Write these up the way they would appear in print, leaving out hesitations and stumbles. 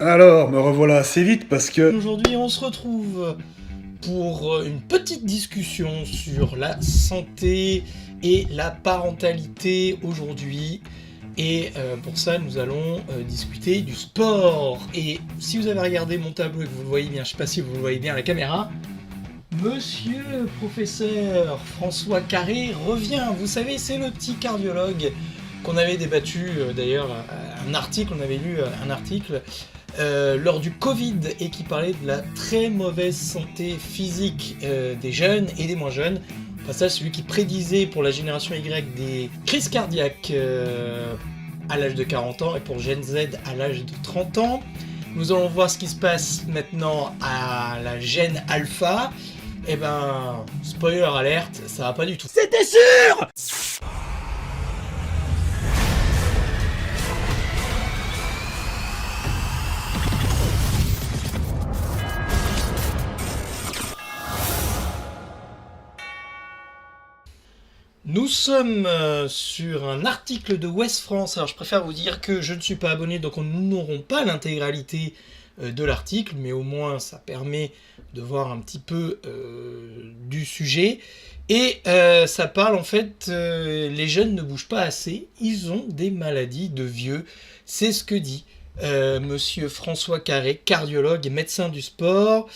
Alors, me revoilà assez vite parce que... Aujourd'hui, on se retrouve pour une petite discussion sur la santé et la parentalité aujourd'hui. Et pour ça, nous allons discuter du sport. Et si vous avez regardé mon tableau et que vous le voyez bien, je sais pas si vous le voyez bien à la caméra, Monsieur professeur François Carré revient. Vous savez, c'est le petit cardiologue qu'on avait débattu d'ailleurs, un article, on avait lu un article lors du Covid et qui parlait de la très mauvaise santé physique des jeunes et des moins jeunes. Enfin, ça, celui qui prédisait pour la génération Y des crises cardiaques à l'âge de 40 ans et pour Gen Z à l'âge de 30 ans. Nous allons voir ce qui se passe maintenant à la gène alpha. Eh ben, spoiler alerte, ça va pas du tout. C'était sûr! Nous sommes sur un article de Ouest France. Alors je préfère vous dire que je ne suis pas abonné, donc nous n'aurons pas l'intégralité de l'article, mais au moins ça permet de voir un petit peu du sujet. Et ça parle en fait, les jeunes ne bougent pas assez, ils ont des maladies de vieux. C'est ce que dit Monsieur François Carré, cardiologue et médecin du sport.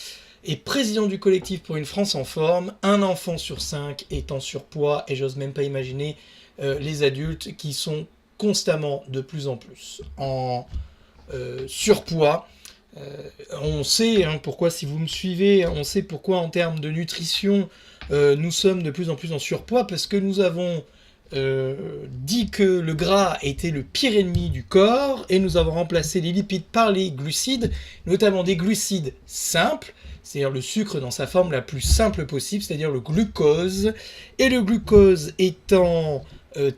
Et président du collectif pour une France en forme, un enfant sur 5 est en surpoids, et j'ose même pas imaginer les adultes qui sont constamment de plus en plus en surpoids. On sait pourquoi, si vous me suivez, on sait pourquoi en termes de nutrition, nous sommes de plus en plus en surpoids, parce que nous avons dit que le gras était le pire ennemi du corps, et nous avons remplacé les lipides par les glucides, notamment des glucides simples, c'est-à-dire le sucre dans sa forme la plus simple possible, c'est-à-dire le glucose. Et le glucose étant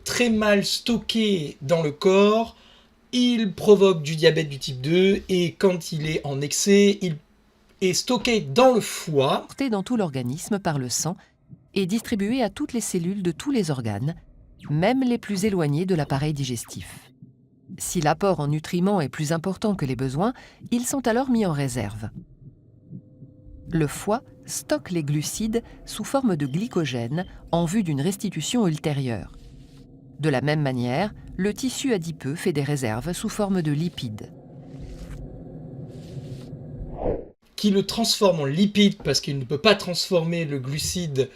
très mal stocké dans le corps, il provoque du diabète du type 2, et quand il est en excès, il est stocké dans le foie. Porté dans tout l'organisme par le sang et distribué à toutes les cellules de tous les organes, même les plus éloignés de l'appareil digestif. Si l'apport en nutriments est plus important que les besoins, ils sont alors mis en réserve. Le foie stocke les glucides sous forme de glycogène en vue d'une restitution ultérieure. De la même manière, le tissu adipeux fait des réserves sous forme de lipides. Qui le transforme en lipide parce qu'il ne peut pas transformer le glucide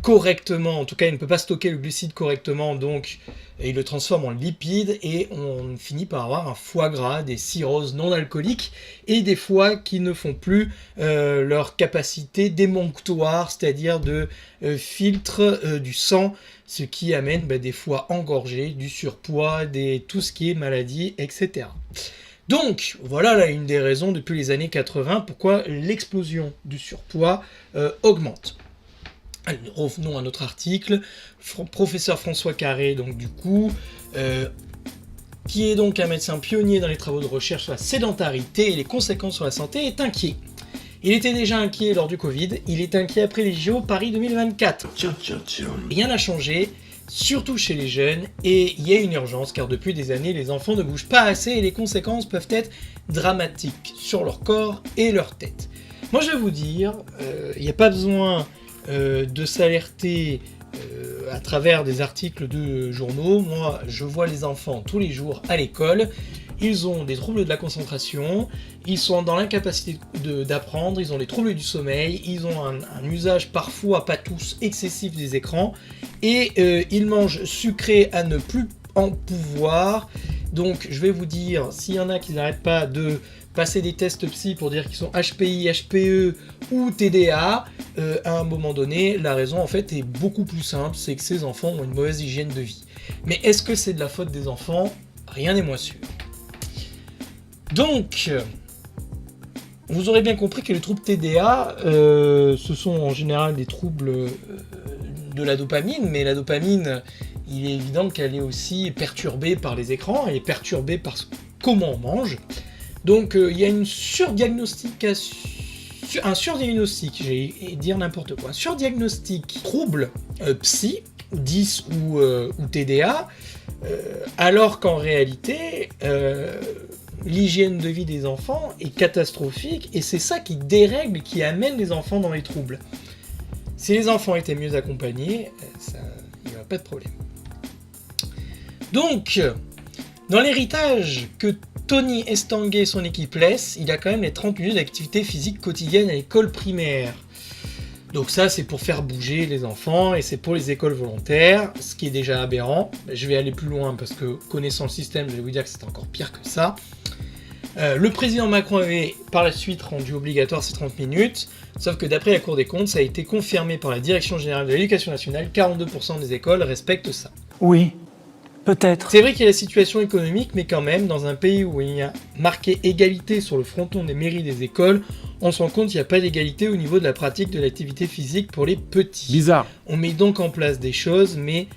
correctement, en tout cas il ne peut pas stocker le glucide correctement, donc il le transforme en lipide et on finit par avoir un foie gras, des cirrhoses non alcooliques et des foies qui ne font plus leur capacité d'émonctoire, c'est-à-dire de filtre du sang, ce qui amène des foies engorgés, du surpoids, tout ce qui est maladie, etc. Donc, voilà là une des raisons depuis les années 80 pourquoi l'explosion du surpoids augmente. Allez, revenons à notre article. Professeur François Carré, donc du coup, qui est donc un médecin pionnier dans les travaux de recherche sur la sédentarité et les conséquences sur la santé, est inquiet. Il était déjà inquiet lors du Covid, il est inquiet après les JO Paris 2024. Rien n'a changé, surtout chez les jeunes, et il y a une urgence, car depuis des années, les enfants ne bougent pas assez et les conséquences peuvent être dramatiques sur leur corps et leur tête. Moi je vais vous dire, il n'y a pas besoin de s'alerter à travers des articles de journaux. Moi, je vois les enfants tous les jours à l'école. Ils ont des troubles de la concentration, ils sont dans l'incapacité d'apprendre, ils ont des troubles du sommeil, ils ont un usage parfois, pas tous, excessif des écrans, et ils mangent sucré à ne plus en pouvoir. Donc je vais vous dire, s'il y en a qui n'arrêtent pas de passer des tests psy pour dire qu'ils sont HPI, HPE ou TDA, à un moment donné, la raison en fait est beaucoup plus simple, c'est que ces enfants ont une mauvaise hygiène de vie. Mais est-ce que c'est de la faute des enfants ? Rien n'est moins sûr. Donc, vous aurez bien compris que les troubles TDA, ce sont en général des troubles de la dopamine, mais la dopamine, il est évident qu'elle est aussi perturbée par les écrans, elle est perturbée par comment on mange. Donc il y a un surdiagnostic, j'ai dire n'importe quoi, un surdiagnostic trouble psy, 10 ou TDA, alors qu'en réalité, l'hygiène de vie des enfants est catastrophique, et c'est ça qui dérègle, qui amène les enfants dans les troubles. Si les enfants étaient mieux accompagnés, il n'y aurait pas de problème. Donc, dans l'héritage que Tony Estanguet et son équipe laissent, il y a quand même les 30 minutes d'activité physique quotidienne à l'école primaire. Donc ça, c'est pour faire bouger les enfants, et c'est pour les écoles volontaires, ce qui est déjà aberrant. Je vais aller plus loin, parce que connaissant le système, je vais vous dire que c'est encore pire que ça. Le président Macron avait par la suite rendu obligatoire ces 30 minutes, sauf que d'après la Cour des comptes, ça a été confirmé par la Direction Générale de l'Éducation Nationale, 42% des écoles respectent ça. Oui, peut-être. C'est vrai qu'il y a la situation économique, mais quand même, dans un pays où il y a marqué égalité sur le fronton des mairies des écoles, on se rend compte qu'il n'y a pas d'égalité au niveau de la pratique de l'activité physique pour les petits. Bizarre. On met donc en place des choses, mais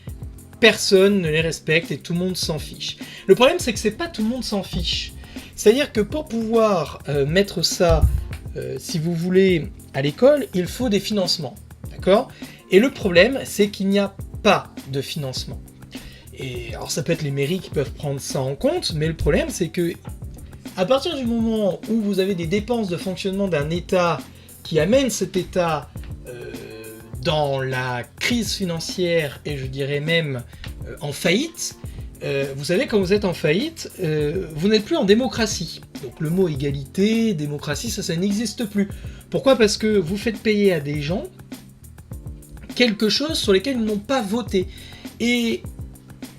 personne ne les respecte et tout le monde s'en fiche. Le problème, c'est que c'est pas tout le monde s'en fiche. C'est-à-dire que pour pouvoir mettre ça, si vous voulez, à l'école, il faut des financements. D'accord ? Et le problème, c'est qu'il n'y a pas de financement. Et alors ça peut être les mairies qui peuvent prendre ça en compte, mais le problème, c'est que à partir du moment où vous avez des dépenses de fonctionnement d'un État qui amènent cet État dans la crise financière, et je dirais même en faillite, vous savez, quand vous êtes en faillite, vous n'êtes plus en démocratie. Donc le mot égalité, démocratie, ça n'existe plus. Pourquoi ? Parce que vous faites payer à des gens quelque chose sur lesquels ils n'ont pas voté. Et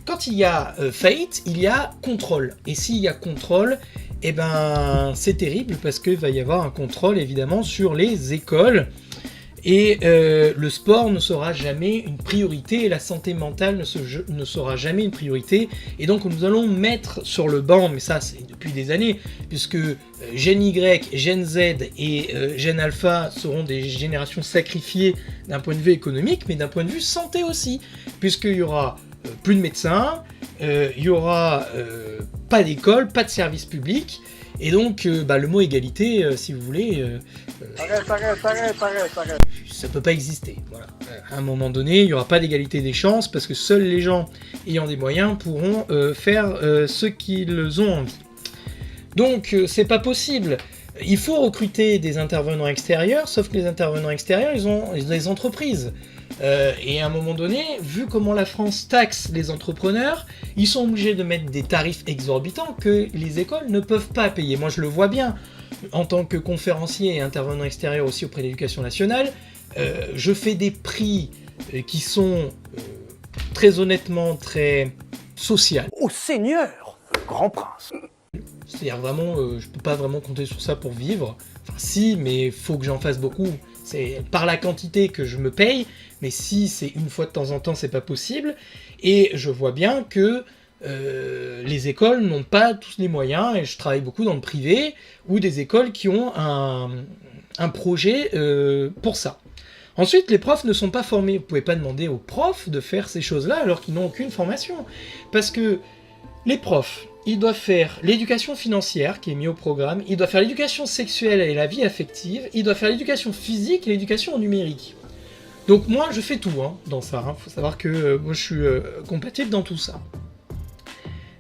quand il y a faillite, il y a contrôle. Et s'il y a contrôle, eh ben, c'est terrible, parce qu'il va y avoir un contrôle évidemment sur les écoles. Et le sport ne sera jamais une priorité, et la santé mentale ne sera jamais une priorité. Et donc nous allons mettre sur le banc, mais ça c'est depuis des années, puisque Gen Y, Gen Z et Gen Alpha seront des générations sacrifiées d'un point de vue économique, mais d'un point de vue santé aussi, puisqu'il y aura plus de médecins, il y aura pas d'école, pas de service public. Et donc, le mot égalité, si vous voulez, ça peut pas exister. Voilà. À un moment donné, il n'y aura pas d'égalité des chances, parce que seuls les gens ayant des moyens pourront faire ce qu'ils ont envie. Donc, c'est pas possible. Il faut recruter des intervenants extérieurs, sauf que les intervenants extérieurs, ils ont des entreprises. Et à un moment donné, vu comment la France taxe les entrepreneurs, ils sont obligés de mettre des tarifs exorbitants que les écoles ne peuvent pas payer. Moi, je le vois bien. En tant que conférencier et intervenant extérieur aussi auprès de l'Éducation nationale, je fais des prix qui sont très honnêtement très sociaux. Ô Seigneur, grand prince. C'est-à-dire vraiment, je peux pas vraiment compter sur ça pour vivre. Enfin si, mais faut que j'en fasse beaucoup. C'est par la quantité que je me paye, mais si c'est une fois de temps en temps, c'est pas possible. Et je vois bien que les écoles n'ont pas tous les moyens, et je travaille beaucoup dans le privé, ou des écoles qui ont un projet pour ça. Ensuite, les profs ne sont pas formés. Vous pouvez pas demander aux profs de faire ces choses-là alors qu'ils n'ont aucune formation. Parce que les profs, ils doivent faire l'éducation financière qui est mise au programme, ils doivent faire l'éducation sexuelle et la vie affective, ils doivent faire l'éducation physique et l'éducation numérique. Donc moi, je fais tout dans ça. Faut savoir que moi, je suis compatible dans tout ça.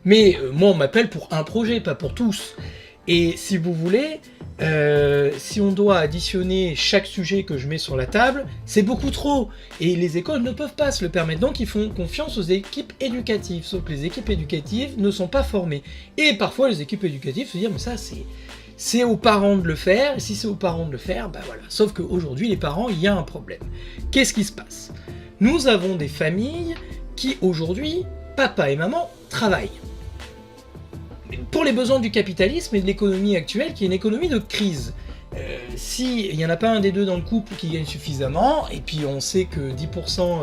Mais moi, on m'appelle pour un projet, pas pour tous. Et si vous voulez, si on doit additionner chaque sujet que je mets sur la table, c'est beaucoup trop. Et les écoles ne peuvent pas se le permettre. Donc ils font confiance aux équipes éducatives. Sauf que les équipes éducatives ne sont pas formées. Et parfois les équipes éducatives se disent mais ça c'est aux parents de le faire. Et si c'est aux parents de le faire, bah voilà. Sauf qu'aujourd'hui les parents, il y a un problème. Qu'est-ce qui se passe ? Nous avons des familles qui aujourd'hui, papa et maman, travaillent. Pour les besoins du capitalisme et de l'économie actuelle, qui est une économie de crise. S'il n'y en a pas un des deux dans le couple qui gagne suffisamment, et puis on sait que 10%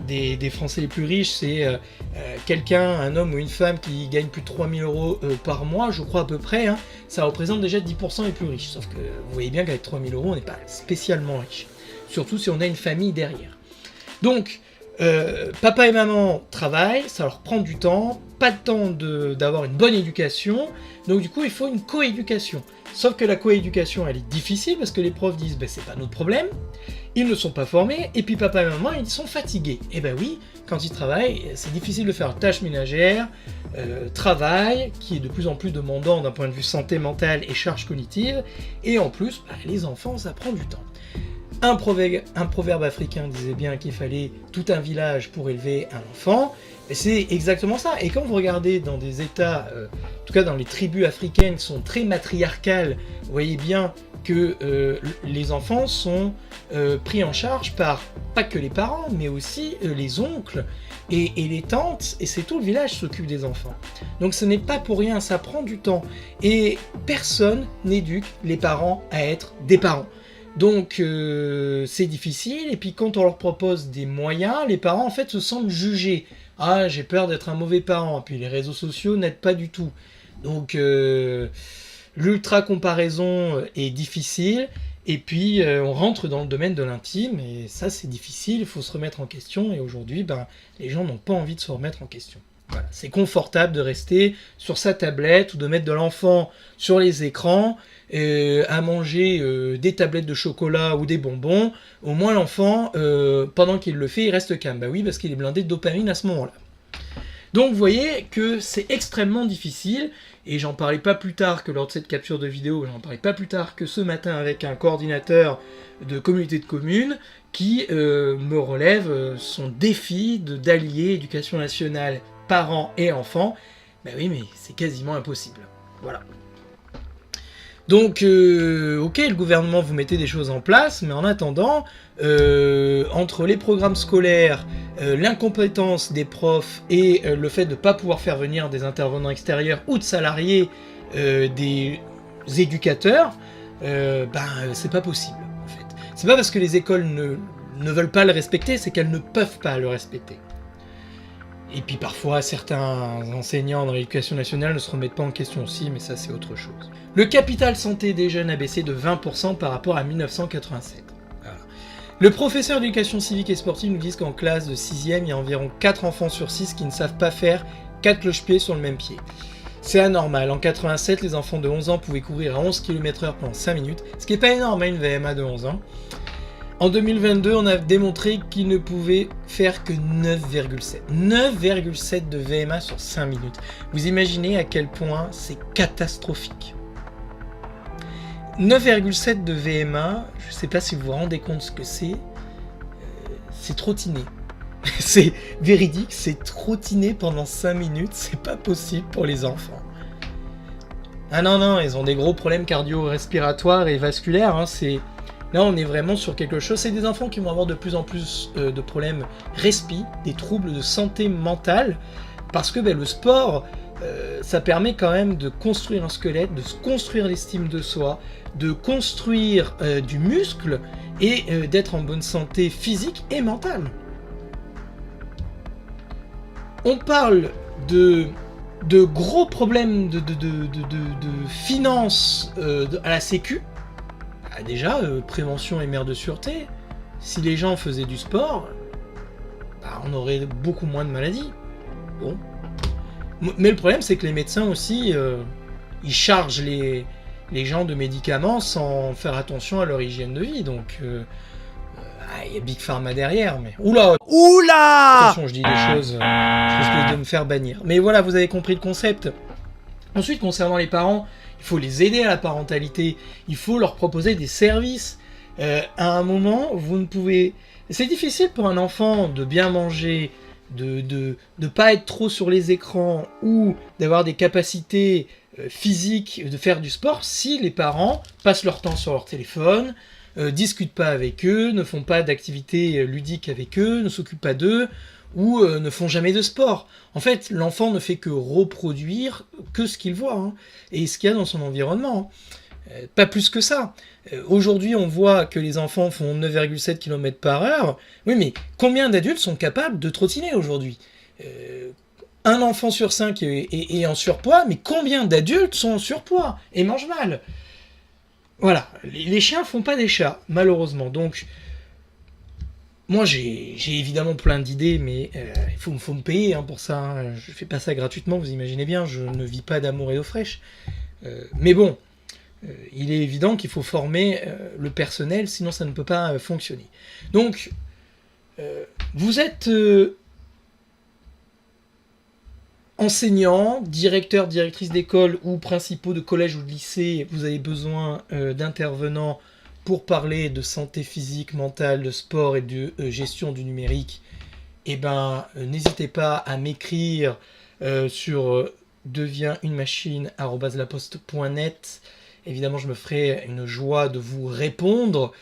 des Français les plus riches, c'est un homme ou une femme qui gagne plus de 3 000 euros par mois, je crois à peu près, ça représente déjà 10% les plus riches. Sauf que vous voyez bien qu'avec 3 000 euros, on n'est pas spécialement riche. Surtout si on a une famille derrière. Donc, Papa et maman travaillent, ça leur prend du temps, pas de temps d'avoir une bonne éducation, donc du coup il faut une coéducation. Sauf que la coéducation elle est difficile parce que les profs disent c'est pas notre problème, ils ne sont pas formés, et puis papa et maman ils sont fatigués. Et ben oui, quand ils travaillent, c'est difficile de faire tâches ménagères, travail, qui est de plus en plus demandant d'un point de vue santé mentale et charge cognitive, et en plus, les enfants ça prend du temps. Un proverbe africain disait bien qu'il fallait tout un village pour élever un enfant, et c'est exactement ça. Et quand vous regardez dans des États, en tout cas dans les tribus africaines qui sont très matriarcales, vous voyez bien que les enfants sont pris en charge par pas que les parents, mais aussi les oncles et les tantes, et c'est tout le village qui s'occupe des enfants. Donc ce n'est pas pour rien, ça prend du temps. Et personne n'éduque les parents à être des parents. Donc c'est difficile, et puis quand on leur propose des moyens, les parents en fait se sentent jugés. Ah, j'ai peur d'être un mauvais parent, puis les réseaux sociaux n'aident pas du tout. Donc l'ultra-comparaison est difficile, et puis on rentre dans le domaine de l'intime, et ça c'est difficile, il faut se remettre en question, et aujourd'hui les gens n'ont pas envie de se remettre en question. Voilà. C'est confortable de rester sur sa tablette ou de mettre de l'enfant sur les écrans, à manger des tablettes de chocolat ou des bonbons. Au moins l'enfant, pendant qu'il le fait, il reste calme. Bah oui, parce qu'il est blindé de dopamine à ce moment-là. Donc vous voyez que c'est extrêmement difficile, et j'en parlais pas plus tard que lors de cette capture de vidéo, j'en parlais pas plus tard que ce matin avec un coordinateur de communauté de communes qui me relève son défi d'allier éducation nationale, parents et enfants. Bah oui, mais c'est quasiment impossible. Voilà. Donc, ok, le gouvernement vous mettez des choses en place, mais en attendant, entre les programmes scolaires, l'incompétence des profs et le fait de ne pas pouvoir faire venir des intervenants extérieurs ou de salariés des éducateurs, c'est pas possible, en fait. C'est pas parce que les écoles ne veulent pas le respecter, c'est qu'elles ne peuvent pas le respecter. Et puis parfois, certains enseignants dans l'éducation nationale ne se remettent pas en question aussi, mais ça c'est autre chose. Le capital santé des jeunes a baissé de 20% par rapport à 1987. Voilà. Le professeur d'éducation civique et sportive nous dit qu'en classe de 6e, il y a environ 4 enfants sur 6 qui ne savent pas faire 4 cloche-pieds sur le même pied. C'est anormal. En 87, les enfants de 11 ans pouvaient courir à 11 km/h pendant 5 minutes, ce qui n'est pas énorme, une VMA de 11 ans. En 2022, on a démontré qu'il ne pouvait faire que 9,7. 9,7 de VMA sur 5 minutes. Vous imaginez à quel point c'est catastrophique. 9,7 de VMA, je ne sais pas si vous vous rendez compte ce que c'est trottiner. C'est véridique, c'est trottiner pendant 5 minutes, c'est pas possible pour les enfants. Ah non, ils ont des gros problèmes cardio-respiratoires et vasculaires, hein, Là, on est vraiment sur quelque chose. C'est des enfants qui vont avoir de plus en plus de problèmes respi, des troubles de santé mentale, parce que le sport, ça permet quand même de construire un squelette, de construire l'estime de soi, de construire du muscle et d'être en bonne santé physique et mentale. On parle de gros problèmes de finances à la Sécu. Déjà, prévention et mère de sûreté, si les gens faisaient du sport, on aurait beaucoup moins de maladies. Bon. Mais le problème, c'est que les médecins aussi, ils chargent les gens de médicaments sans faire attention à leur hygiène de vie. Donc, il y a Big Pharma derrière, mais... Oula! Attention, je dis des choses, je risque de me faire bannir. Mais voilà, vous avez compris le concept. Ensuite, concernant les parents, il faut les aider à la parentalité, il faut leur proposer des services. À un moment, vous ne pouvez... C'est difficile pour un enfant de bien manger, de pas être trop sur les écrans ou d'avoir des capacités physiques, de faire du sport, si les parents passent leur temps sur leur téléphone, discutent pas avec eux, ne font pas d'activités ludiques avec eux, ne s'occupent pas d'eux, ou ne font jamais de sport. En fait, l'enfant ne fait que reproduire que ce qu'il voit, hein, et ce qu'il y a dans son environnement. Pas plus que ça. Aujourd'hui, on voit que les enfants font 9,7 km/h. Oui, mais combien d'adultes sont capables de trottiner aujourd'hui ? Un enfant sur 5 est en surpoids, mais combien d'adultes sont en surpoids et mangent mal ? Voilà, les chiens font pas des chats, malheureusement. Donc, Moi, j'ai évidemment plein d'idées, mais il faut me payer pour ça. Hein. Je fais pas ça gratuitement, vous imaginez bien. Je ne vis pas d'amour et d'eau fraîche. Mais bon, il est évident qu'il faut former le personnel, sinon ça ne peut pas fonctionner. Donc, vous êtes enseignant, directeur, directrice d'école ou principaux de collège ou de lycée, vous avez besoin d'intervenants pour parler de santé physique, mentale, de sport et de gestion du numérique, eh ben, n'hésitez pas à m'écrire sur deviensunemachine@laposte.net. Évidemment, je me ferai une joie de vous répondre.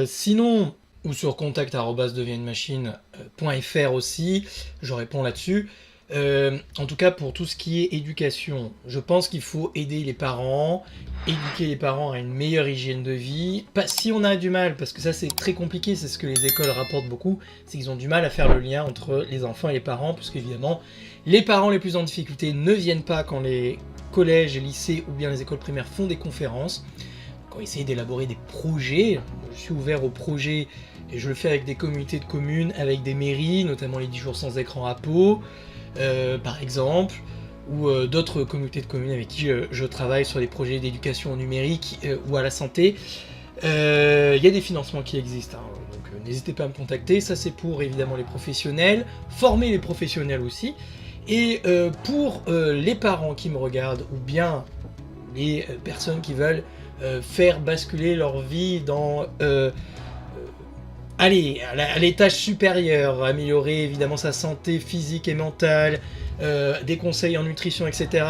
Sinon, ou sur contact@deviensunemachine.fr aussi, je réponds là-dessus. En tout cas, pour tout ce qui est éducation, je pense qu'il faut aider les parents, éduquer les parents à une meilleure hygiène de vie. Pas si on a du mal, parce que ça c'est très compliqué, c'est ce que les écoles rapportent beaucoup, c'est qu'ils ont du mal à faire le lien entre les enfants et les parents, puisque évidemment, les parents les plus en difficulté ne viennent pas quand les collèges, les lycées ou bien les écoles primaires font des conférences. Quand on essaye d'élaborer des projets, je suis ouvert aux projets et je le fais avec des communautés de communes, avec des mairies, notamment les 10 jours sans écran à Pau, par exemple, ou d'autres communautés de communes avec qui je travaille sur des projets d'éducation au numérique ou à la santé. Il y a des financements qui existent, hein, donc n'hésitez pas à me contacter. Ça c'est pour évidemment les professionnels, former les professionnels aussi. Et pour les parents qui me regardent, ou bien les personnes qui veulent faire basculer leur vie dans à l'étage supérieur, améliorer évidemment sa santé physique et mentale, des conseils en nutrition, etc.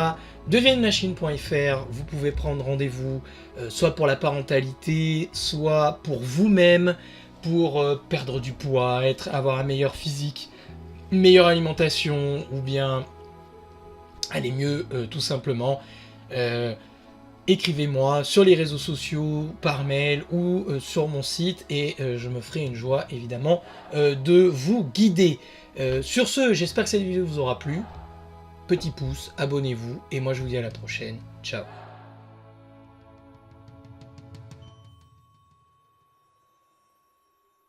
Deviensunemachine.fr, vous pouvez prendre rendez-vous, soit pour la parentalité, soit pour vous-même, pour perdre du poids, avoir un meilleur physique, une meilleure alimentation, ou bien aller mieux tout simplement. Écrivez-moi sur les réseaux sociaux, par mail ou sur mon site et je me ferai une joie évidemment de vous guider. Sur ce, j'espère que cette vidéo vous aura plu. Petit pouce, abonnez-vous et moi je vous dis à la prochaine. Ciao.